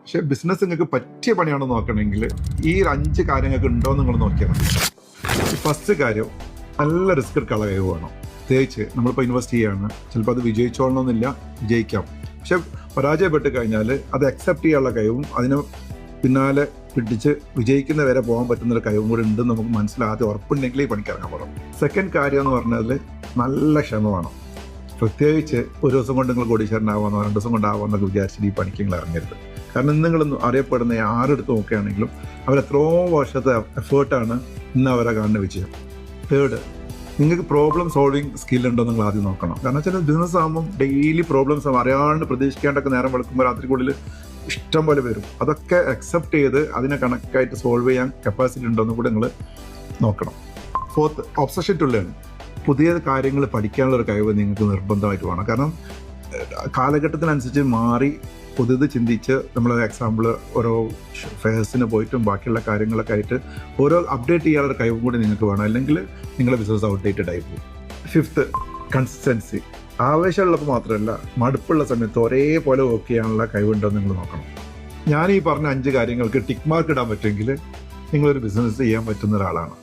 പക്ഷെ ബിസിനസ് നിങ്ങൾക്ക് പറ്റിയ പണിയാണോ നോക്കണമെങ്കിൽ ഈ 5 കാര്യങ്ങൾക്ക് ഉണ്ടോ എന്ന് നിങ്ങൾ നോക്കിയാൽ മതി. ഫസ്റ്റ് കാര്യം, നല്ല റിസ്ക് എടുക്കാനുള്ള കഴിവ് വേണം. പ്രത്യേകിച്ച് നമ്മളിപ്പോൾ ഇൻവെസ്റ്റ് ചെയ്യുകയാണ്, ചിലപ്പോൾ അത് വിജയിച്ചോളണമെന്നില്ല, വിജയിക്കാം. പക്ഷെ പരാജയപ്പെട്ട് കഴിഞ്ഞാൽ അത് അക്സെപ്റ്റ് ചെയ്യാനുള്ള കഴിവും അതിന് പിന്നാലെ പിടിച്ച് വിജയിക്കുന്ന വരെ പോകാൻ പറ്റുന്നൊരു കഴിവും കൂടി ഉണ്ടെന്ന് നമുക്ക് മനസ്സിലാദ്യം ഉറപ്പുണ്ടെങ്കിൽ ഈ പണിക്കിറങ്ങാൻ പോകണം. സെക്കൻഡ് കാര്യം എന്ന് പറഞ്ഞാൽ നല്ല ക്ഷമ വേണം. പ്രത്യേകിച്ച് ഒരു ദിവസം കൊണ്ട് നിങ്ങൾ കോടീശ്വരനാവാന്നോ 2 ദിവസം കൊണ്ടാവാന്നൊക്കെ വിചാരിച്ചിട്ട് ഈ പണിക്ക് നിങ്ങൾ ഇറങ്ങരുത്. കാരണം നിങ്ങൾ അറിയപ്പെടുന്ന ആരെടുത്ത് നോക്കുകയാണെങ്കിലും അവരെത്രയോ വർഷത്തെ എഫേർട്ടാണ് ഇന്ന് അവരെ കാണുന്ന വിജയം. തേർഡ്, നിങ്ങൾക്ക് പ്രോബ്ലം സോൾവിങ് സ്കില്ലുണ്ടോ നിങ്ങൾ ആദ്യം നോക്കണം. കാരണം ചില ബിസിനസ് ആകുമ്പം ഡെയിലി പ്രോബ്ലംസ് അറിയാണ്ട് പ്രതീക്ഷിക്കാണ്ടൊക്കെ നേരം വെളുക്കുമ്പോൾ രാത്രിക്കുള്ളിൽ ഇഷ്ടം പോലെ വരും. അതൊക്കെ അക്സെപ്റ്റ് ചെയ്ത് അതിനെ കണക്കായിട്ട് സോൾവ് ചെയ്യാൻ കപ്പാസിറ്റി ഉണ്ടോ എന്ന് കൂടെ നിങ്ങൾ നോക്കണം. Fourth, obsession to learn. പുതിയ കാര്യങ്ങൾ പഠിക്കാനുള്ള ഒരു കഴിവ് നിങ്ങൾക്ക് നിർബന്ധമായിട്ട് വേണം. കാരണം കാലഘട്ടത്തിനനുസരിച്ച് മാറി പുതിയത് ചിന്തിച്ച് നമ്മൾ എക്സാമ്പിൾ ഓരോ ഫെയർസിന് പോയിട്ടും ബാക്കിയുള്ള കാര്യങ്ങളൊക്കെ ആയിട്ട് ഓരോ അപ്ഡേറ്റ് ചെയ്യാനുള്ള കഴിവും കൂടി നിങ്ങൾക്ക് വേണം. അല്ലെങ്കിൽ നിങ്ങളുടെ ബിസിനസ് ഔട്ട്ഡേറ്റഡ് ആയി പോകും. Fifth, consistency. ആവേശമുള്ളപ്പോൾ മാത്രമല്ല, മടുപ്പുള്ള സമയത്ത് ഒരേപോലെ വർക്ക് ചെയ്യാനുള്ള കഴിവുണ്ടോ നിങ്ങൾ നോക്കണം. ഞാൻ ഈ പറഞ്ഞ 5 കാര്യങ്ങൾക്ക് ടിക്ക് മാർക്ക് ഇടാൻ പറ്റുമെങ്കിൽ നിങ്ങളൊരു ബിസിനസ് ചെയ്യാൻ പറ്റുന്ന ഒരാളാണ്.